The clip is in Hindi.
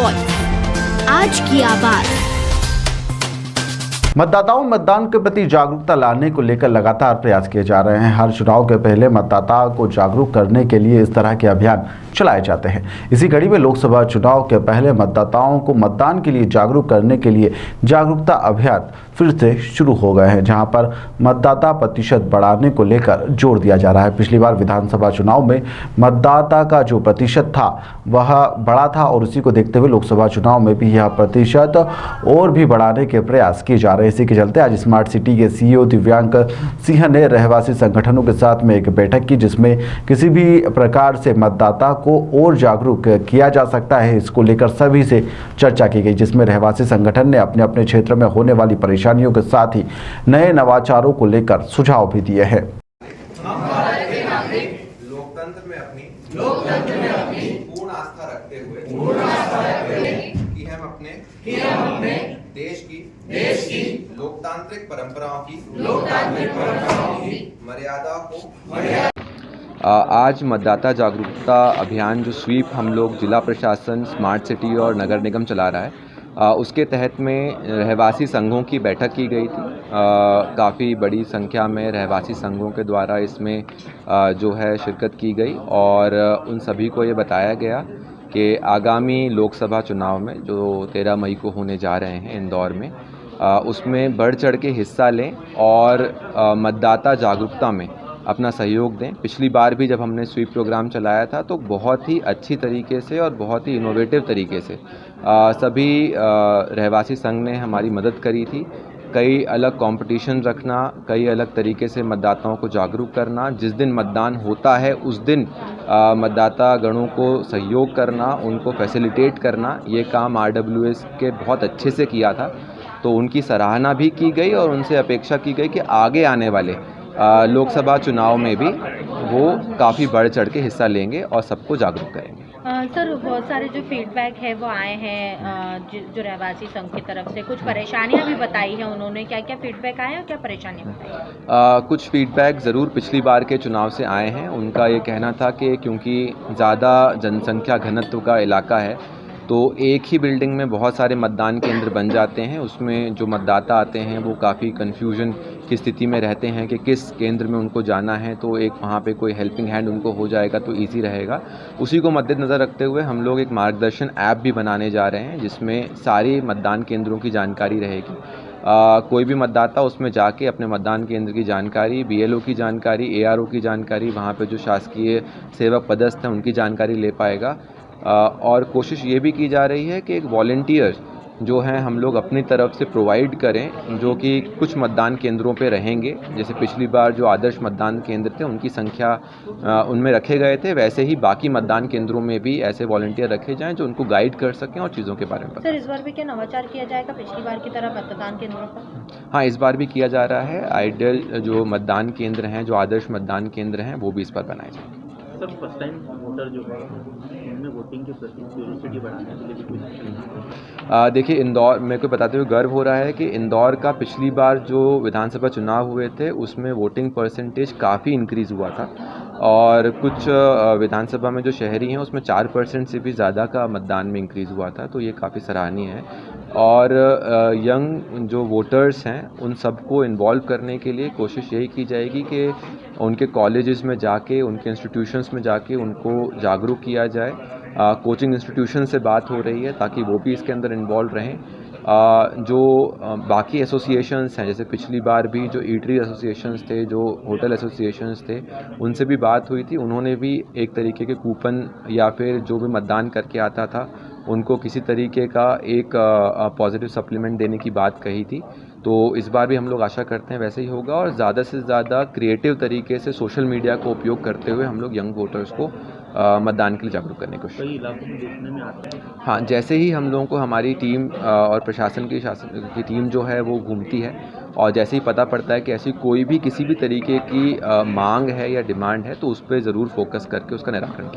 वॉइस, आज की आवाज। मतदाताओं में मतदान के प्रति जागरूकता लाने को लेकर लगातार प्रयास किए जा रहे हैं। हर चुनाव के पहले मतदाताओं को जागरूक करने के लिए इस तरह के अभियान चलाए जाते हैं। इसी कड़ी में लोकसभा चुनाव के पहले मतदाताओं को मतदान के लिए जागरूक करने के लिए जागरूकता अभियान फिर से शुरू हो गए हैं, जहां पर मतदाता प्रतिशत बढ़ाने को लेकर जोर दिया जा रहा है। पिछली बार विधानसभा चुनाव में मतदाता का जो प्रतिशत था वह बढ़ा था और उसी को देखते हुए लोकसभा चुनाव में भी यह प्रतिशत और भी बढ़ाने के प्रयास किए जा रहे हैं। इसी के चलते आज स्मार्ट सिटी के सीईओ दिव्यांग सिंह ने रहवासी संगठनों के साथ में एक बैठक की, जिसमें किसी भी प्रकार से मतदाता को और जागरूक किया जा सकता है, इसको लेकर सभी से चर्चा की गई, जिसमें रहवासी संगठन ने अपने अपने क्षेत्र में होने वाली परेशानियों के साथ ही नए नवाचारों को लेकर सुझाव भी दिए हैं। लोकतंत्र में अपनी पूर्ण आस्था रखते हुए कि हम अपने देश की लोकतांत्रिक परंपराओं की मर्यादा को आज मतदाता जागरूकता अभियान जो स्वीप हम लोग जिला प्रशासन, स्मार्ट सिटी और नगर निगम चला रहा है, उसके तहत में रहवासी संघों की बैठक की गई थी। काफ़ी बड़ी संख्या में रहवासी संघों के द्वारा इसमें जो है शिरकत की गई और उन सभी को ये बताया गया कि आगामी लोकसभा चुनाव में जो 13 मई को होने जा रहे हैं इंदौर में, उसमें बढ़ चढ़ के हिस्सा लें और मतदाता जागरूकता में अपना सहयोग दें। पिछली बार भी जब हमने स्वीप प्रोग्राम चलाया था तो बहुत ही अच्छी तरीके से और बहुत ही इनोवेटिव तरीके से सभी रहवासी संघ ने हमारी मदद करी थी। कई अलग कंपटीशन रखना, कई अलग तरीके से मतदाताओं को जागरूक करना, जिस दिन मतदान होता है उस दिन मतदाता गणों को सहयोग करना, उनको फैसिलिटेट करना, ये काम RWS के बहुत अच्छे से किया था। तो उनकी सराहना भी की गई और उनसे अपेक्षा की गई कि आगे आने वाले लोकसभा चुनाव में भी वो काफ़ी बढ़ चढ़ के हिस्सा लेंगे और सबको जागरूक करेंगे। सर, बहुत सारे जो फीडबैक है वो आए हैं जो रहवासी संघ की तरफ से, कुछ परेशानियां भी बताई हैं उन्होंने। क्या क्या फीडबैक आए और क्या परेशानियां बताई? कुछ फीडबैक ज़रूर पिछली बार के चुनाव से आए हैं। उनका ये कहना था कि क्योंकि ज़्यादा जनसंख्या घनत्व का इलाका है तो एक ही बिल्डिंग में बहुत सारे मतदान केंद्र बन जाते हैं। उसमें जो मतदाता आते हैं वो काफ़ी कन्फ्यूजन की स्थिति में रहते हैं कि किस केंद्र में उनको जाना है, तो एक वहाँ पे कोई हेल्पिंग हैंड उनको हो जाएगा तो ईजी रहेगा। उसी को मद्देनज़र रखते हुए हम लोग एक मार्गदर्शन ऐप भी बनाने जा रहे हैं, जिसमें सारी मतदान केंद्रों की जानकारी रहेगी। कोई भी मतदाता उसमें जाके अपने मतदान केंद्र की जानकारी, BLO की जानकारी, ARO की जानकारी, वहाँ पे जो शासकीय सेवक पदस्थ हैं उनकी जानकारी ले पाएगा। और कोशिश ये भी की जा रही है कि एक वॉलंटियर जो हैं हम लोग अपनी तरफ से प्रोवाइड करें, जो कि कुछ मतदान केंद्रों पे रहेंगे। जैसे पिछली बार जो आदर्श मतदान केंद्र थे उनकी संख्या उनमें रखे गए थे, वैसे ही बाकी मतदान केंद्रों में भी ऐसे वॉलंटियर रखे जाएं जो उनको गाइड कर सकें और चीज़ों के बारे में बताएं। सर, इस बार भी क्या नवाचार किया जाएगा पिछली बार की तरह मतदान केंद्रों पर? हाँ, इस बार भी किया जा रहा है। आइडियल जो मतदान केंद्र हैं, जो आदर्श मतदान केंद्र हैं, वो भी इस बार बनाए जाएंगे। सर, फर्स्ट टाइम वोटर जो है उनमें वोटिंग के प्रति क्यूरियोसिटी बढ़ाने के लिए भी कुछ देखिए, इंदौर, मेरे को बताते हुए गर्व हो रहा है कि इंदौर का पिछली बार जो विधानसभा चुनाव हुए थे उसमें वोटिंग परसेंटेज काफ़ी इंक्रीज़ हुआ था और कुछ विधानसभा में जो शहरी हैं उसमें 4% से भी ज़्यादा का मतदान में इंक्रीज़ हुआ था। तो ये काफ़ी सराहनीय है और यंग जो वोटर्स हैं उन सबको इन्वॉल्व करने के लिए कोशिश यही की जाएगी कि उनके कॉलेजेस में जाके, उनके इंस्टीट्यूशंस में जाके उनको जागरूक किया जाए। कोचिंग इंस्टीट्यूशन से बात हो रही है ताकि वो भी इसके अंदर इन्वॉल्व रहें। जो बाकी एसोसिएशंस हैं, जैसे पिछली बार भी जो ईटरी एसोसिएशंस थे, जो होटल एसोसिएशंस थे, उनसे भी बात हुई थी। उन्होंने भी एक तरीके के कूपन या फिर जो भी मतदान करके आता था उनको किसी तरीके का एक पॉजिटिव सप्लीमेंट देने की बात कही थी। तो इस बार भी हम लोग आशा करते हैं वैसे ही होगा और ज़्यादा से ज़्यादा क्रिएटिव तरीके से सोशल मीडिया को उपयोग करते हुए हम लोग यंग वोटर्स को मतदान के लिए जागरूक करने की कोशिश। कई इलाकों में देखने में आता है। हाँ, जैसे ही हम लोगों को हमारी टीम और प्रशासन की टीम जो है वो घूमती है और जैसे ही पता पड़ता है कि ऐसी कोई भी किसी भी तरीके की मांग है या डिमांड है तो उस पर ज़रूर फोकस करके उसका निराकरण किया।